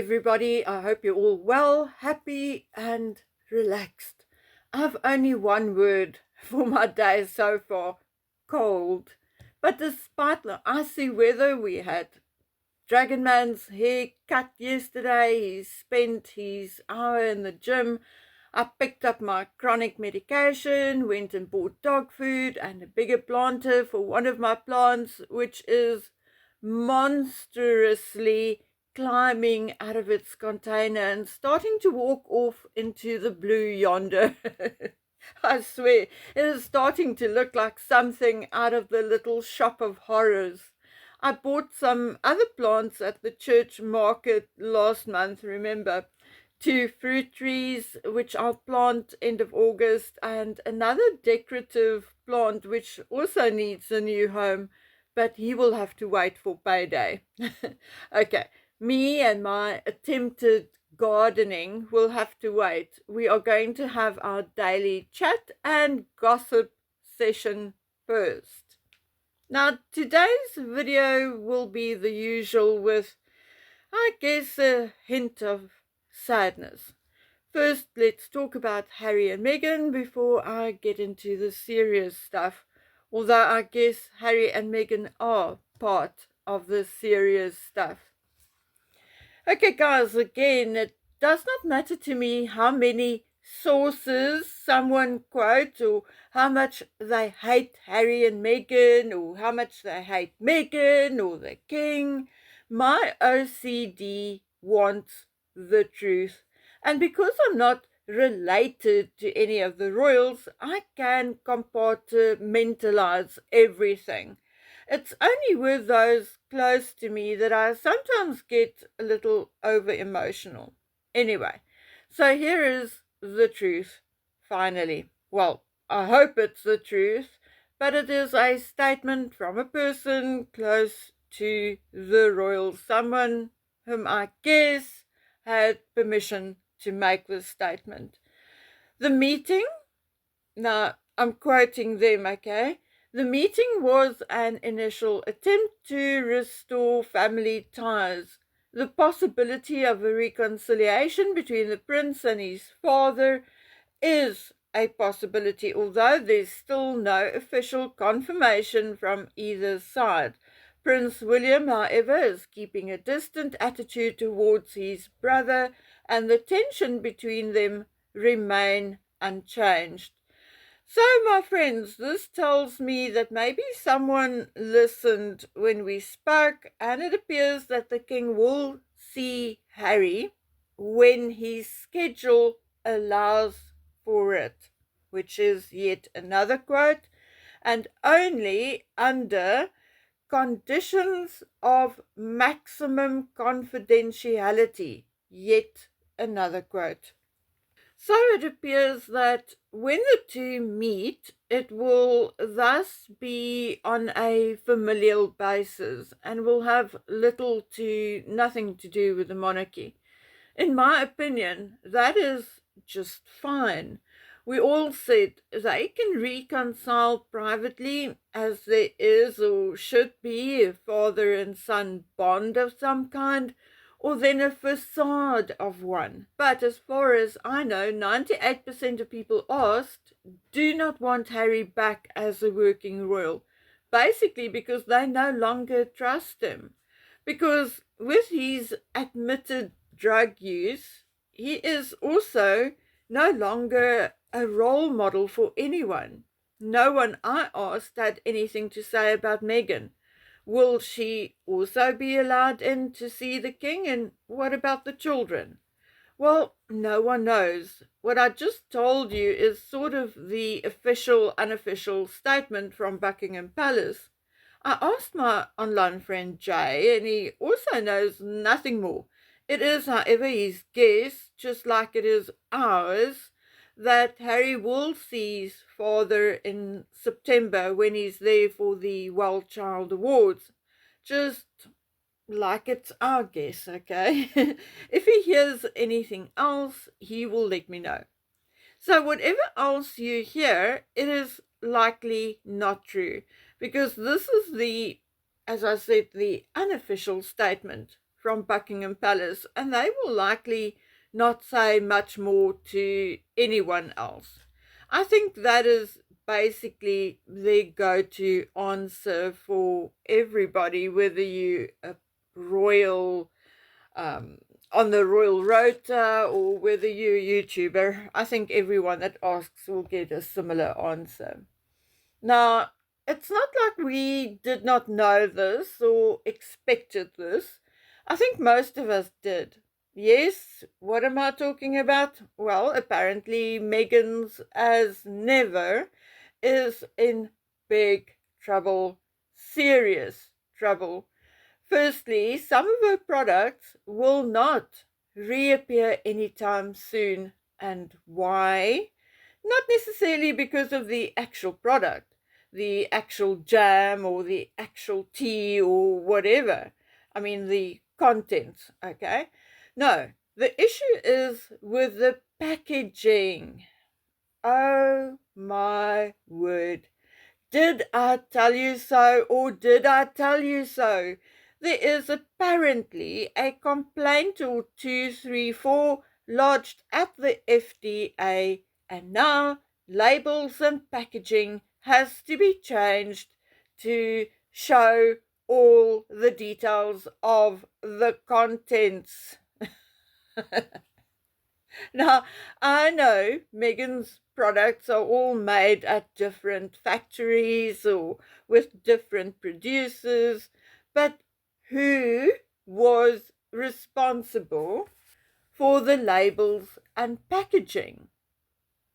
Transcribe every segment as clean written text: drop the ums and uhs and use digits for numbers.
everybody. I hope you're all well, happy, and relaxed. I've only one word for my day so far: cold. But despite the icy weather, we had Dragon Man's hair cut yesterday. He spent his hour in the gym. I picked up my chronic medication, went and bought dog food and a bigger planter for one of my plants, which is monstrously climbing out of its container and starting to walk off into the blue yonder. I swear, it is starting to look like something out of the Little Shop of Horrors. I bought some other plants at the church market last month, remember? 2 fruit trees, which I'll plant end of August, and another decorative plant, which also needs a new home, but he will have to wait for payday. Okay, me and my attempted gardening will have to wait. We are going to have our daily chat and gossip session first. Now, today's video will be the usual with, I guess, a hint of sadness. First, let's talk about Harry and Meghan before I get into the serious stuff, although I guess Harry and Meghan are part of the serious stuff. Okay, guys, again, it does not matter to me how many sources someone quotes, or how much they hate Harry and Meghan, or how much they hate Meghan or the king. My OCD wants the truth, and because I'm not related to any of the royals, I can compartmentalize everything. It's only with those close to me that I sometimes get a little over emotional. Anyway, so here is the truth, finally. Well, I hope it's the truth, but it is a statement from a person close to the royals, someone whom I guess had permission to make this statement. The meeting, now I'm quoting them, okay? The meeting was an initial attempt to restore family ties. The possibility of a reconciliation between the prince and his father is a possibility, although there's still no official confirmation from either side. Prince William, however, is keeping a distant attitude towards his brother, and the tension between them remain unchanged. So, my friends, this tells me that maybe someone listened when we spoke, and it appears that the king will see Harry when his schedule allows for it, which is yet another quote, and only under conditions of maximum confidentiality, yet another quote. So it appears that when the two meet, it will thus be on a familial basis and will have little to nothing to do with the monarchy. In my opinion, that is just fine. We all said they can reconcile privately, as there is or should be a father and son bond of some kind, or then a facade of one. But as far as I know, 98% of people asked do not want Harry back as a working royal, basically because they no longer trust him. Because with his admitted drug use, he is also no longer a role model for anyone. No one I asked had anything to say about Meghan. Will she also be allowed in to see the king? And what about the children? Well, no one knows. What I just told you is sort of the official, unofficial statement from Buckingham Palace. I asked my online friend Jay, and he also knows nothing more. It is, however, his guess, just like it is ours, that Harry will see his father in September when he's there for the Well Child Awards. Just like it's our guess, okay? If he hears anything else, he will let me know. So whatever else you hear, it is likely not true, because this is the, as I said, the unofficial statement from Buckingham Palace, and they will likely not say much more to anyone else. I think that is basically the go-to answer for everybody, whether you a royal um, on the royal rota or whether you're a YouTuber. I think everyone that asks will get a similar answer. Now, it's not like we did not know this or expected this. I think most of us did. Yes, what am I talking about? Well, apparently Meghan's as never is in big trouble, serious trouble. Firstly, some of her products will not reappear anytime soon. And why? Not necessarily because of the actual product, the actual jam or the actual tea or whatever. I mean, the contents, okay? No, the issue is with the packaging. Oh my word. Did I tell you so, or did I tell you so? There is apparently a complaint or two, three, four lodged at the FDA, and now labels and packaging has to be changed to show all the details of the contents. Now, I know Meghan's products are all made at different factories or with different producers, but who was responsible for the labels and packaging?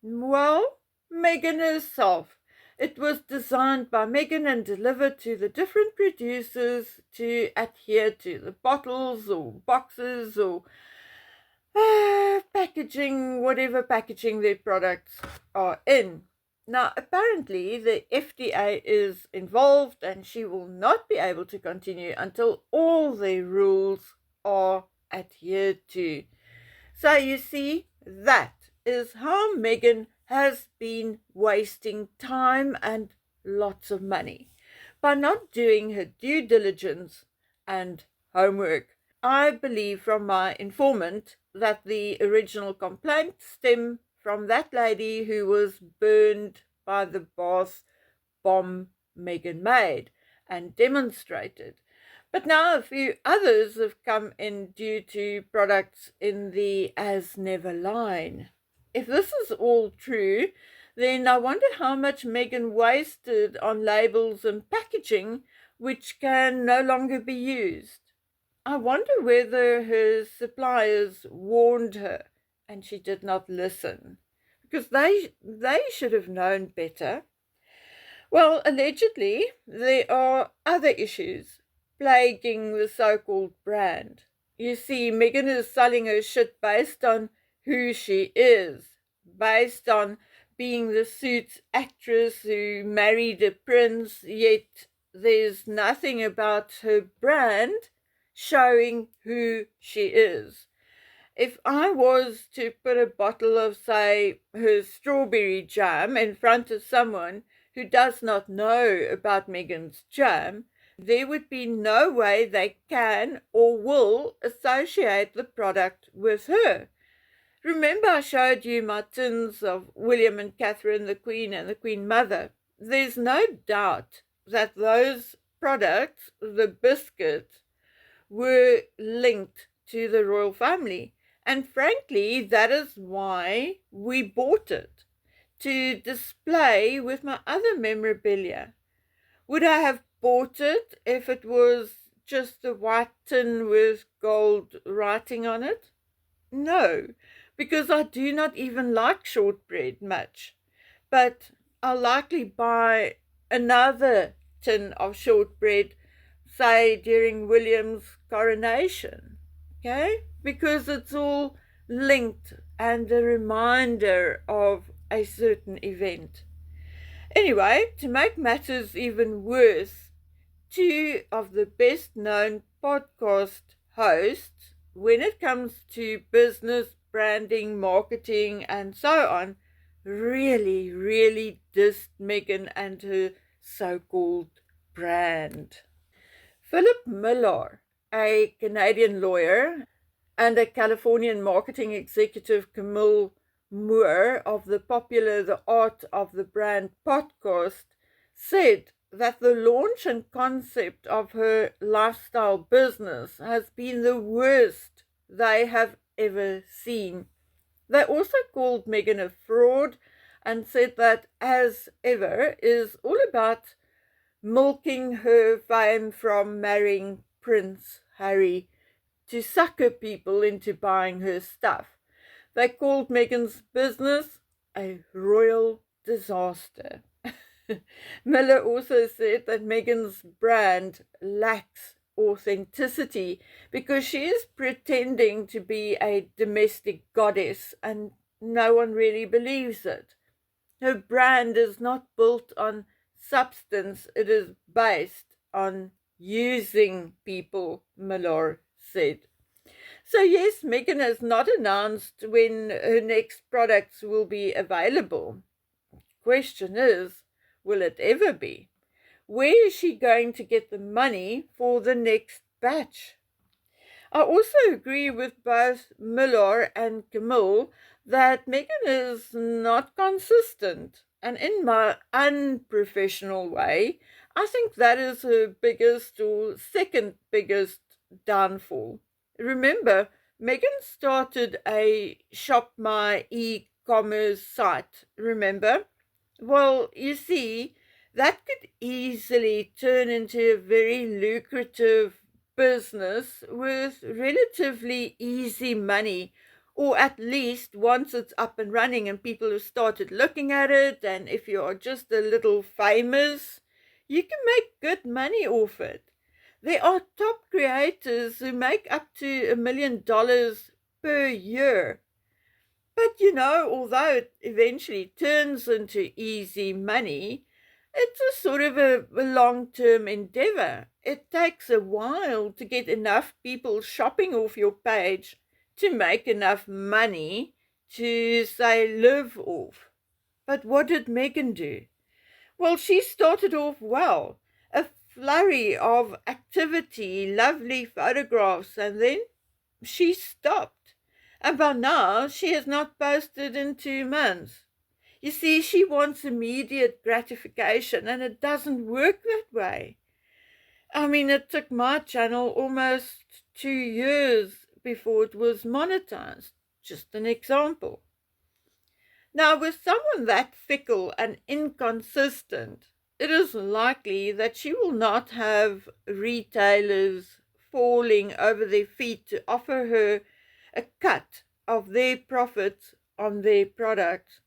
Well, Meghan herself. It was designed by Meghan and delivered to the different producers to adhere to the bottles or boxes or packaging, whatever packaging their products are in. Now, apparently, the FDA is involved and she will not be able to continue until all the rules are adhered to. So, you see, that is how Meghan has been wasting time and lots of money by not doing her due diligence and homework. I believe from my informant that the original complaint stemmed from that lady who was burned by the bath bomb Meghan made and demonstrated. But now a few others have come in due to products in the As Never line. If this is all true, then I wonder how much Meghan wasted on labels and packaging which can no longer be used. I wonder whether her suppliers warned her and she did not listen, because they should have known better. Well, allegedly, there are other issues plaguing the so-called brand. You see, Meghan is selling her shit based on who she is, based on being the Suits actress who married a prince, yet there's nothing about her brand showing who she is. If I was to put a bottle of, say, her strawberry jam in front of someone who does not know about Meghan's jam, there would be no way they can or will associate the product with her. Remember I showed you my tins of William and Catherine, the Queen and the Queen Mother. There's no doubt that those products, the biscuits, were linked to the royal family. And frankly, that is why we bought it, to display with my other memorabilia. Would I have bought it if it was just a white tin with gold writing on it? No, because I do not even like shortbread much. But I'll likely buy another tin of shortbread, say during William's coronation, okay? Because it's all linked and a reminder of a certain event. Anyway, to make matters even worse, two of the best known podcast hosts, when it comes to business, branding, marketing, and so on, really dissed Meghan and her so-called brand. Philip Miller a Canadian lawyer and a Californian marketing executive, Camille Moore of the popular The Art of the Brand podcast, said that the launch and concept of her lifestyle business has been the worst they have ever seen. They also called Meghan a fraud and said that, as ever, is all about milking her fame from marrying Prince Harry to sucker people into buying her stuff. They called Meghan's business a royal disaster. Miller also said that Meghan's brand lacks authenticity because she is pretending to be a domestic goddess and no one really believes it. Her brand is not built on substance, it is based on using people, Miller said. So yes, Meghan has not announced when her next products will be available. Question is, will it ever be? Where is she going to get the money for the next batch? I also agree with both Miller and Camille that Meghan is not consistent. And in my unprofessional way, I think that is her biggest or second biggest downfall. Remember, Meghan started a Shop My e-commerce site, remember? Well, you see, that could easily turn into a very lucrative business with relatively easy money, or at least once it's up and running and people have started looking at it, and if you are just a little famous, you can make good money off it. There are top creators who make up to $1 million per year. But although it eventually turns into easy money, it's a sort of a long-term endeavor. It takes a while to get enough people shopping off your page to make enough money to, say, live off. But what did Meghan do? Well, she started off well. A flurry of activity, lovely photographs, and then she stopped. And by now, she has not posted in 2 months. You see, she wants immediate gratification, and it doesn't work that way. I mean, it took my channel almost 2 years before it was monetized. Just an example. Now, with someone that fickle and inconsistent, it is likely that she will not have retailers falling over their feet to offer her a cut of their profits on their products.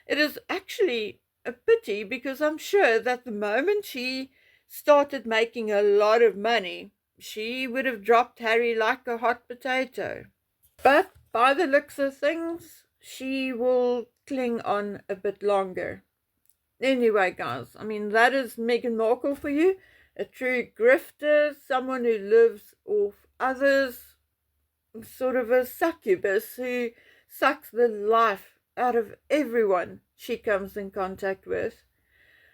It is actually a pity because I'm sure that the moment she started making a lot of money, she would have dropped Harry like a hot potato. But by the looks of things, she will cling on a bit longer. Anyway, guys, I mean, that is Meghan Markle for you. A true grifter, someone who lives off others, sort of a succubus who sucks the life out of everyone she comes in contact with.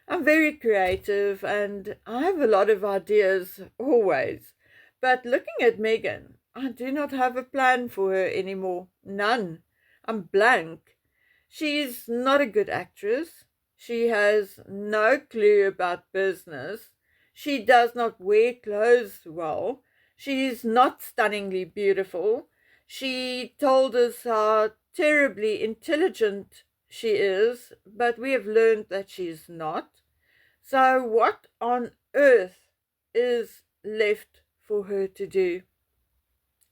I'm very creative and I have a lot of ideas always. But looking at Meghan, I do not have a plan for her anymore. None. I'm blank. She's not a good actress. She has no clue about business. She does not wear clothes well. She's not stunningly beautiful. She told us how terribly intelligent she is, but we have learned that she's not. So what on earth is left for her to do?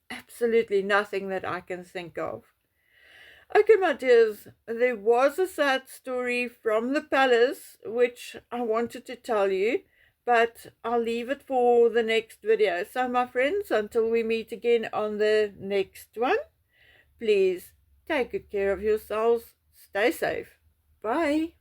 Absolutely nothing that I can think of. Okay, my dears, there was a sad story from the palace which I wanted to tell you, but I'll leave it for the next video. So, my friends, until we meet again on the next one, please take good care of yourselves. Stay safe. Bye.